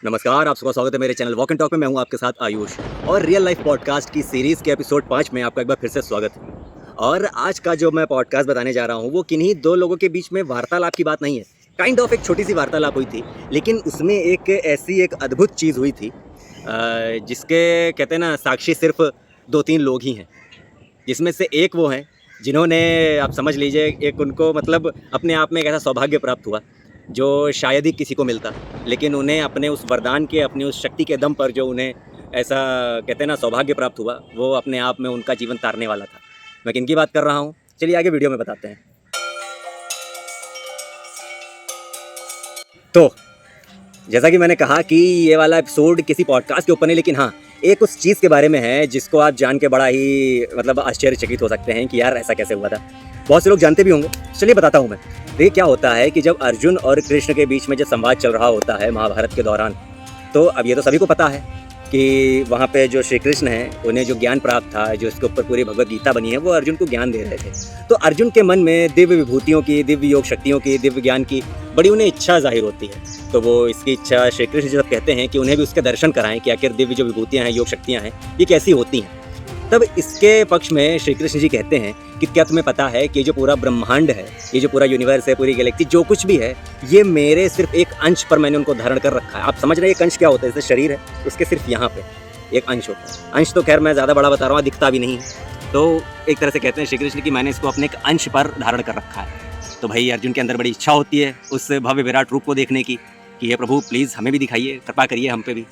नमस्कार, आप सबका स्वागत है मेरे चैनल वॉक एंड टॉक में। मैं हूं आपके साथ आयुष और रियल लाइफ पॉडकास्ट की सीरीज़ के एपिसोड 5 में आपका एक बार फिर से स्वागत है। और आज का जो मैं पॉडकास्ट बताने जा रहा हूं वो किन्हीं दो लोगों के बीच में वार्तालाप की बात नहीं है। काइंड ऑफ एक छोटी सी वार्तालाप हुई थी, लेकिन उसमें एक अद्भुत चीज़ हुई थी जिसके कहते हैं ना साक्षी सिर्फ 2-3 लोग ही हैं, जिसमें से एक वो हैं जिन्होंने, आप समझ लीजिए, एक उनको मतलब अपने आप में एक ऐसा सौभाग्य प्राप्त हुआ जो शायद ही किसी को मिलता, लेकिन उन्हें अपने उस वरदान के, अपनी उस शक्ति के दम पर जो उन्हें ऐसा कहते हैं ना सौभाग्य प्राप्त हुआ, वो अपने आप में उनका जीवन तारने वाला था। मैं किनकी बात कर रहा हूँ, चलिए आगे वीडियो में बताते हैं। तो जैसा कि मैंने कहा कि ये वाला एपिसोड किसी पॉडकास्ट के ऊपर नहीं, लेकिन हाँ, एक उस चीज़ के बारे में है जिसको आप जान के बड़ा ही मतलब आश्चर्यचकित हो सकते हैं कि यार ऐसा कैसे हुआ था। बहुत से लोग जानते भी होंगे, चलिए बताता हूँ मैं। ये क्या होता है कि जब अर्जुन और कृष्ण के बीच में जब संवाद चल रहा होता है महाभारत के दौरान, तो अब ये तो सभी को पता है कि वहाँ पे जो श्री कृष्ण हैं उन्हें जो ज्ञान प्राप्त था, जो इसके ऊपर पूरी भगवत गीता बनी है, वो अर्जुन को ज्ञान दे रहे थे। तो अर्जुन के मन में दिव्य विभूतियों की, दिव्य योग शक्तियों की, दिव्य ज्ञान की बड़ी उन्हें इच्छा जाहिर होती है। तो वो इसकी इच्छा श्री कृष्ण जब कहते हैं कि उन्हें भी उसके दर्शन कराएं कि आखिर दिव्य जो विभूतियाँ हैं, योग शक्तियाँ हैं, ये कैसी होती हैं। तब इसके पक्ष में श्री कृष्ण जी कहते हैं कि क्या तुम्हें पता है कि जो पूरा ब्रह्मांड है, ये जो पूरा यूनिवर्स है, पूरी गैलेक्सी, जो कुछ भी है, ये मेरे सिर्फ एक अंश पर मैंने उनको धारण कर रखा है। आप समझ रहे हैं एक अंश क्या होता है? जैसे शरीर है, उसके सिर्फ यहाँ पे एक अंश होता है। अंश तो खैर मैं ज़्यादा बड़ा बता रहा हूँ, दिखता भी नहीं है। तो एक तरह से कहते हैं श्री कृष्ण कि मैंने इसको अपने एक अंश पर धारण कर रखा है। तो भाई अर्जुन के अंदर बड़ी इच्छा होती है उस भव्य विराट रूप को देखने की कि हे प्रभु प्लीज़ हमें भी दिखाइए, कृपा करिए हम पे भी।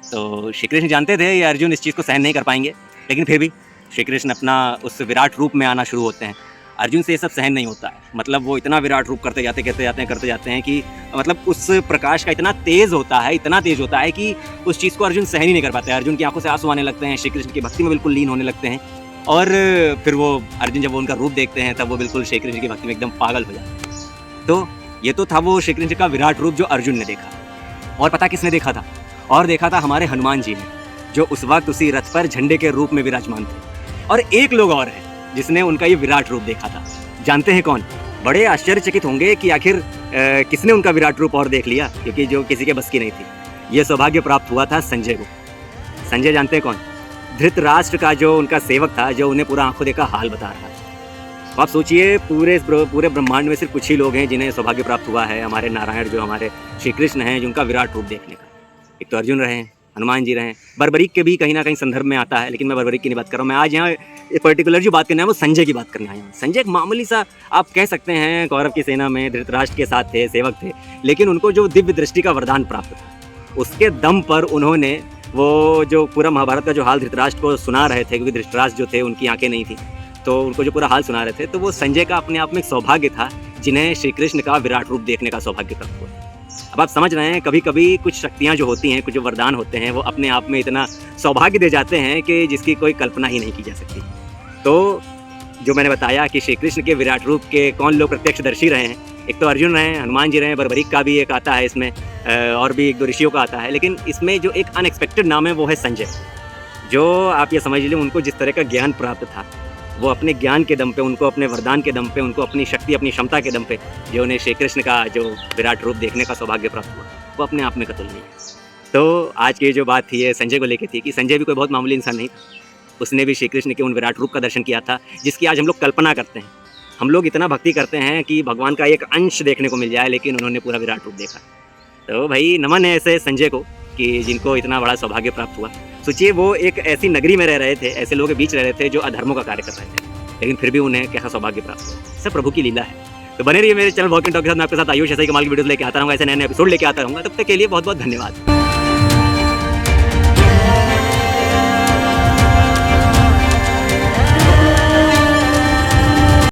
तो श्री कृष्ण जानते थे ये अर्जुन इस चीज़ को सहन नहीं कर पाएंगे, लेकिन फिर भी श्री कृष्ण अपना उस विराट रूप में आना शुरू होते हैं। अर्जुन से ये सब सहन नहीं होता है, मतलब वो इतना विराट रूप करते जाते हैं कि मतलब उस प्रकाश का इतना तेज़ होता है कि उस चीज़ को अर्जुन सहन ही नहीं कर पाते। अर्जुन की आंखों से आंसू आने लगते हैं, श्री कृष्ण की भक्ति में बिल्कुल लीन होने लगते हैं। और फिर वो अर्जुन जब वो उनका रूप देखते हैं तब वो बिल्कुल श्री कृष्ण की भक्ति में एकदम पागल हो जाते हैं। तो ये तो था वो श्री कृष्ण का विराट रूप जो अर्जुन ने देखा। और पता किसने देखा था? और देखा था हमारे हनुमान जी ने, जो उस वक्त उसी रथ पर झंडे के रूप में विराजमान थे। और एक लोग और है जिसने उनका ये विराट रूप देखा था। जानते हैं कौन? बड़े आश्चर्यचकित होंगे कि आखिर किसने उनका विराट रूप और देख लिया, क्योंकि जो किसी के बस की नहीं थी। ये सौभाग्य प्राप्त हुआ था संजय को। संजय जानते हैं कौन? धृतराष्ट्र का जो उनका सेवक था, जो उन्हें पूरा आंखों देखा हाल बता रहा था। आप सोचिए पूरे ब्रह्मांड में सिर्फ कुछ ही लोग हैं जिन्हें सौभाग्य प्राप्त हुआ है, हमारे नारायण जो हमारे श्री कृष्ण हैं, जिनका विराट रूप देखने का। एक तो अर्जुन रहे, हनुमान जी रहे, बर्बरीक के भी कहीं ना कहीं संदर्भ में आता है, लेकिन मैं बर्बरीक की नहीं बात कर रहा हूँ। मैं आज यहाँ पर्टिकुलर जो बात करना है वो संजय की बात करने आया हूँ। संजय एक मामूली सा, आप कह सकते हैं, कौरव की सेना में धृतराष्ट्र के साथ थे, सेवक थे, लेकिन उनको जो दिव्य दृष्टि का वरदान प्राप्त था, उसके दम पर उन्होंने वो जो पूरा महाभारत का जो हाल धृतराष्ट्र को सुना रहे थे, क्योंकि धृतराष्ट्र जो थे उनकी आंखें नहीं थी, तो उनको जो पूरा हाल सुना रहे थे, तो वो संजय का अपने आप में एक सौभाग्य था जिन्हें श्री कृष्ण का विराट रूप देखने का सौभाग्य प्राप्त हुआ। अब आप समझ रहे हैं, कभी कभी कुछ शक्तियाँ जो होती हैं, कुछ जो वरदान होते हैं, वो अपने आप में इतना सौभाग्य दे जाते हैं कि जिसकी कोई कल्पना ही नहीं की जा सकती। तो जो मैंने बताया कि श्री कृष्ण के विराट रूप के कौन लोग प्रत्यक्षदर्शी रहे हैं, एक तो अर्जुन रहे, हनुमान जी रहे, बर्बरीक का भी एक आता है इसमें, और भी 1-2 ऋषियों का आता है। लेकिन इसमें जो एक अनएक्सपेक्टेड नाम है वो है संजय, जो आप ये समझ लीजिए उनको जिस तरह का ज्ञान प्राप्त था, वो अपने ज्ञान के दम पे, उनको अपने वरदान के दम पे, उनको अपनी शक्ति, अपनी क्षमता के दम पे, जो उन्हें श्री कृष्ण का जो विराट रूप देखने का सौभाग्य प्राप्त हुआ, वो अपने आप में कतल नहीं है। तो आज की जो बात थी ये संजय को लेकर थी कि संजय भी कोई बहुत मामूली इंसान नहीं था। उसने भी श्री कृष्ण के उन विराट रूप का दर्शन किया था जिसकी आज हम लोग कल्पना करते हैं। हम लोग इतना भक्ति करते हैं कि भगवान का एक अंश देखने को मिल जाए, लेकिन उन्होंने पूरा विराट रूप देखा। तो भाई नमन है ऐसे संजय को कि जिनको इतना बड़ा सौभाग्य प्राप्त हुआ। सोचिए वो एक ऐसी नगरी में रह रहे थे, ऐसे लोगों के बीच रह रहे थे जो अधर्मों का कार्य कर रहे थे, लेकिन फिर भी उन्हें कैसा सौभाग्य प्राप्त हुआ। सब प्रभु की लीला है। तो बने रहिए मेरे चैनल वॉक एंड टॉक के साथ। मैं आपके साथ आयुष ऐसे ही कमाल की वीडियोस लेके आता रहूँगा, ऐसे नए एपिसोड लेके आता रहूँगा। तब तक के लिए बहुत बहुत धन्यवाद।